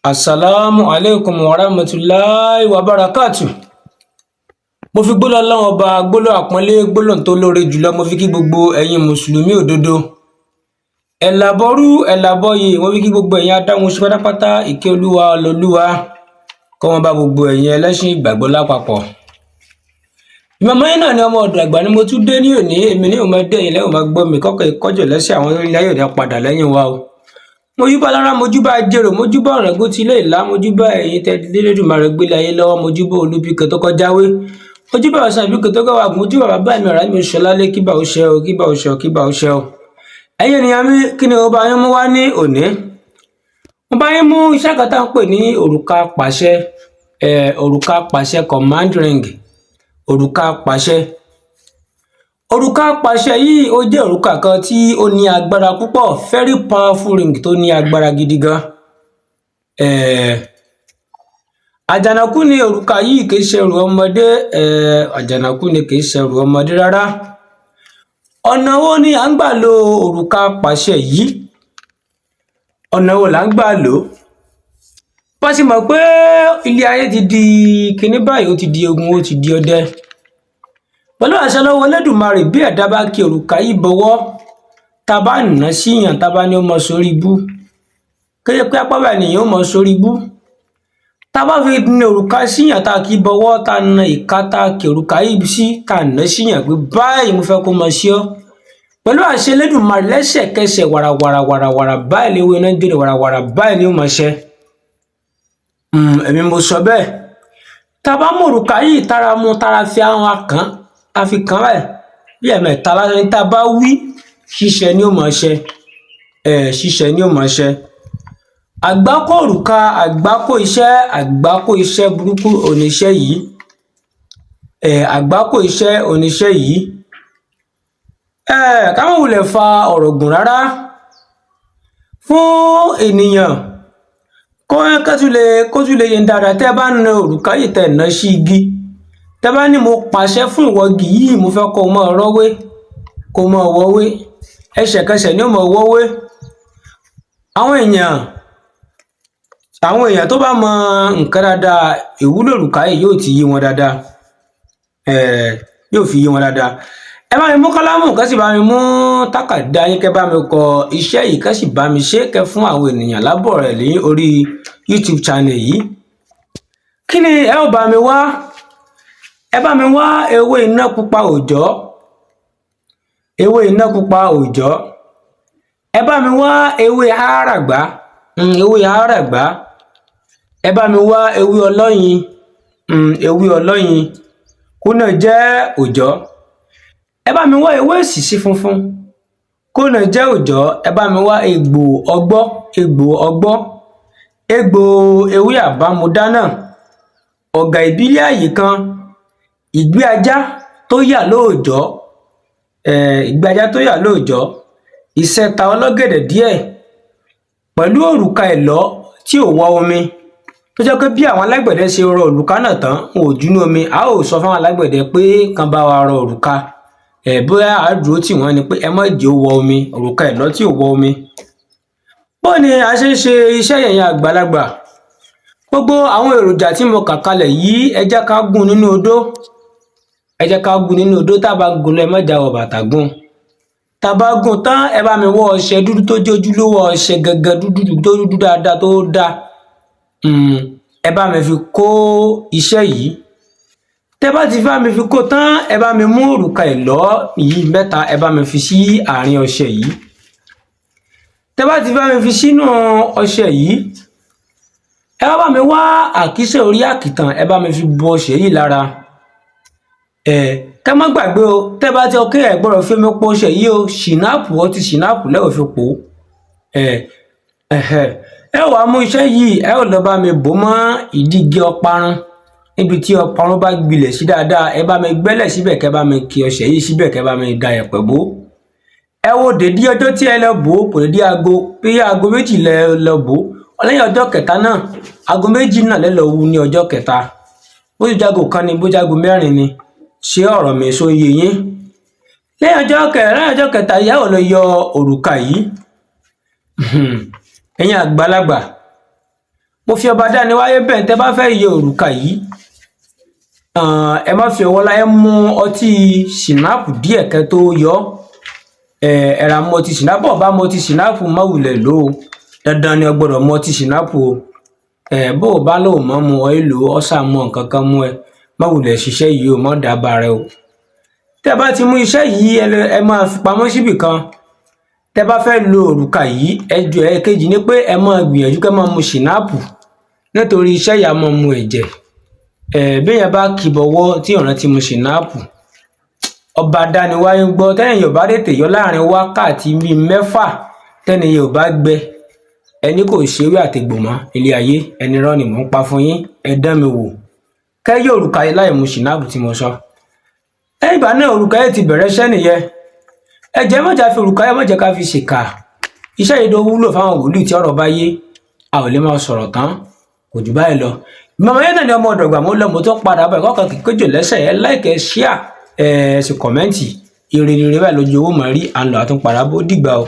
Assalamu alaikum wa rahmatullahi wa barakatuh. Mo fi gbólọ̀ Ọlọ́run ọba gbólọ̀ àpọ́nlé gbólọ̀ tó lóore jùlọ mo fi kí gbogbo ẹ̀yin mùsùlùmí òdodo. Ẹ̀làbọ̀rú ẹ̀làbọ̀yè mo fi kí gbogbo ẹ̀yin adáhùn oṣù pátápátá ìkẹ́ Olúwa lolúwa kó wọn bá gbogbo ẹ̀yin ẹlẹ́sìn ìgbàgbọ́ lápapọ̀. Ìmọ̀mọ́ yín náà ni ọmọ ọ̀dọ̀ àgbà ni mo tún dé ní òní èmi ní òun máa dé ẹ̀yin lẹ́yìn máa gbọ́ mi kọ́kọ́ ìkọ́jọ̀ lẹ́sẹ̀ àwọn orílẹ̀ ayé òde padà lẹ́yìn wa o. Mojúbà lára mojúbà jèrò mojúbà ọ̀rẹ́gó ti ilé ìlà mojúbà ẹ̀yin tẹ́ Elédùmarè gbélé ayé lọ́wọ́ mojúbà olúbíkẹ́ tó kọjáwé mojúbà ọ̀sán ìbíkẹ́ tó kọwà mojúbà bàbá mi ọ̀rá mi ṣọlálé kíbà ó ṣe o kíbà ó ṣe o kíbà ó ṣe o. Ẹ̀yin ènìyàn mi kí ni ọba yín mú wá ní òní? Mo bá yín mú iṣẹ́ kan tá ń pè ní òrùka pàṣẹ òrùka pàṣẹ command ring òrùka pàṣẹ. Òrùka apàṣẹ yìí ó jẹ́ òrùka kan tí ó ní agbára púpọ̀ very powerful ring tó ní agbára gidi gan. Àjànàkú ni òrùka yìí kì í ṣe ẹrù ọmọdé àjànàkú ni kì í ṣe ẹrù ọmọdé rárá. Ọ̀nà wo ni à ń gbà lo òrùka apàṣẹ yìí? Ọ̀nà wo là ń gbà lò? Bá sì mọ̀ pé ilé ayé ti di kinní báyìí ó ti di ogun ó ti di ọdẹ. Pẹ̀lú àṣẹ lọ́wọ́ Elédùmarè bí ẹ̀dá bá kí òrùka yìí bọwọ́ tá bá nà síyàn tá bá ní ó mọ sórí ibú kéde pé apá bá nìyẹn ó mọ sórí ibú tá bá fi ní òrùka síyàn tá kí bọwọ́ tá na ìka tá kí òrùka yìí sí tá nà síyàn pé báyìí mo fẹ́ kó mọ sí ọ pẹ̀lú àṣẹ Elédùmarè lẹ́sẹ̀kẹsẹ̀ wàràwàrà báyìí léwu iná jèrè wàràwàrà báyìí ni ó mọ ṣẹ èmi mo sọ bẹ́ẹ̀ tá bá mú òrùka yìí tára mu tára fi àwọn akàn àfikàn báyìí bí ẹ̀mẹ́ta lásán ní tá a bá wí ṣíṣẹ ni ó máa ṣẹ ṣíṣẹ ni ó máa ṣẹ. Àgbákò òrùka àgbákò iṣẹ́ burúkú oníṣẹ́ yìí àgbákò iṣẹ́ oníṣẹ́ yìí ká má wulẹ̀ fa ọ̀rọ̀ gùn rárá fún ènìyàn kó tún lè yẹn dáadáa tẹ́ bá na òrùka yìí tẹ́ ná sí igi tẹ́ bá ní mo pàṣẹ fún ìwọ́gi yìí mo fẹ́ kó máa rọ́wé kó máa wọ́wé ẹsẹ̀kẹsẹ̀ ni ó máa wọ́wé. Àwọn èèyàn tó bá mọ nǹkan dáadáa ìwúlò òrùka yìí yóò ti yé wọn dáadáa yóò fi yé wọn dáadáa. Ẹ bá mi mú kálámù kẹ́ sì bá mi mú tákàdá yín kẹ́ bá mi kọ iṣẹ́ yìí kẹ́ sì bá mi ṣe kẹ́ fún àwọn ènìyàn lábọ̀ rẹ̀ ní orí YouTube channel yìí. Kí ni ẹ ó bá mi wá? Ẹ bá mi wá ewé iná pupa òòjọ́ ẹ bá mi wá ewé àràgbá ẹ bá mi wá ewé ọlọ́yin kó náà jẹ́ òòjọ́ ẹ bá mi wá ewé èsìsí funfun kó náà jẹ́ òòjọ́ ẹ bá mi wá egbò ọgbọ́ egbò ewé àbámúdá ọ̀gà ìbílẹ̀ àyè kan ìgbé ajá tó yà lóòjọ́ ìṣẹ̀ta ọlọ́gẹ̀dẹ̀ díẹ̀ pẹ̀lú òrùka ẹ̀lọ́ tí ò wọ omi tó jẹ́ pé bí àwọn alágbẹ̀dẹ ṣe rọ òrùka náà tán wọn ò júnú omi a ó sọ fáwọn alágbẹ̀dẹ pé kán bá wa rọ òrùka bóyá àdúró tì wọ́n ni pé ẹ má jẹ́ ó wọ omi òrùka ẹ̀lọ́ tí ò wọ omi. Bó ni a ṣe ń ṣe iṣẹ́ yẹ̀yìn àgbàlagbà gbogbo àwọn èròjà tí mo kà kalẹ̀ yìí ẹ jẹ́ ká gún nínú odó tá a bá gún lọ ẹ má jáwọ́ bàtà gún tá a bá gún tán ẹ bá mi wọ ọṣẹ dúdú tó jẹ́ ojúlówó ọṣẹ gangan dúdú tó dúdú dáadáa tó dáa ẹ bá mi fi kó iṣẹ́ yìí tẹ́ bá ti bá mi fi kó tán ẹ bá mi mú òrùka ẹ̀lọ́ yìí mẹ́ta ẹ bá mi fi sí àárín ọṣẹ yìí tẹ́ bá ti bá mi fi sínú ọṣẹ yìí ẹ bá mi wá àkísẹ́ orí àkìtàn ẹ bá mi fi bu ọṣẹ yìí lára ká má gbàgbé o tẹ́ bá ti ọkẹ ẹ gbọ́dọ̀ fi omi pò ọṣẹ yìí o ṣìnáàpù ọtí ṣìnáàpù lẹ́wọ̀ fi pò ẹ wàá mú iṣẹ́ yìí ẹ ò lọ bá mi bò mọ́ ìdígi ọparun níbi tí ọparun bá gbilẹ̀ sí dáadáa ẹ bá mi gbẹ́lẹ̀ síbẹ̀ kẹ́ bá mi kí ọṣẹ yìí síbẹ̀ kẹ́ bá mi da ẹ̀pẹ̀ bò ẹ wo dèdí ọjọ́ tí ẹ lọ bò kò dèdí aago méjì lọ bò lẹ́yìn ọjọ́ kẹta náà aago méjì náà lẹ́lọ́ wú ní ọjọ́ kẹta bó ti jágo kan ni bó jágo mẹ́rin ni ṣé ọ̀rọ̀ mi sọ iye yín lẹ́yìn ọjọ́ kẹta ìyá ò lọ yọ òrùka yìí ẹ̀yin àgbàlagbà mo fi ọba dániwáyé bẹ́ẹ̀ tẹ́ bá fẹ́ yẹ òrùka yìí ẹ má fi ọwọ́ láyé mú ọtí ṣìnáàpù díẹ̀ kẹ́ tó yọ ẹ ra mú ọtí ṣìnáàpù ọba mú ọtí ṣìnáàpù má wulẹ̀ lò ó dandan ni o gbọ́dọ̀ mú ọtí ṣìnáàpù o bó o bá lò mọ́ mu ọ èlò ọ̀sà mọ́ nǹkan kan mú ẹ má wulẹ̀ ṣiṣẹ́ yìí o mọ́ dábàá rẹ o tẹ́ bá ti mú iṣẹ́ yìí ẹ máa fi pamọ́ síbì kan tẹ́ bá fẹ́ lo òrùka yìí ẹjọ́ ẹ̀kejì ni pé ẹ máa gbìyànjú kẹ́ máa mu ṣìnáàpù nítorí iṣẹ́ yà máa mu ẹ̀jẹ̀ béèyàn bá kìbọ̀wọ́ tí ọ̀ràn ti mu ṣìnáàpù ọba dániwáyé gbọ́ tẹ́yìn yóò bá tètè yọ láàrin wákàtí bíi 6 tẹ́ni yóò bá gbẹ ẹni kò ṣeré àtẹ̀gbò mọ́ ilé ayé ẹni rán ni mò ń pa fún yín ẹ dán mi wò kẹ́ yóò òrùka yìí láì mu ṣìnáàpù tí mo sọ lẹ́yìn ìgbà náà òrùka yìí ti bẹ̀rẹ̀ iṣẹ́ nìyẹn ẹ jẹ́ má jà fi òrùka yìí má jẹ́ ká fi ṣèkà iṣẹ́ yìí ló wúlò fáwọn wòlíì tí ọ̀rọ̀ bá yé a ò lè máa sọ̀rọ̀ tán kò jù báyìí lọ mọ̀mọ́ yẹn náà ni ọmọ ọ̀dọ̀gbà mo lọ mo tó padà bọ̀ ẹ̀kọ́ kan kéjò lẹ́sẹ̀ ẹ láìkẹ́ ṣíà ẹ sì kọ̀mẹ́ǹtì ìrìnrìn báyìí lójú owó mọ̀ rí à ń lọ àtúnpadà bó dìgbà o.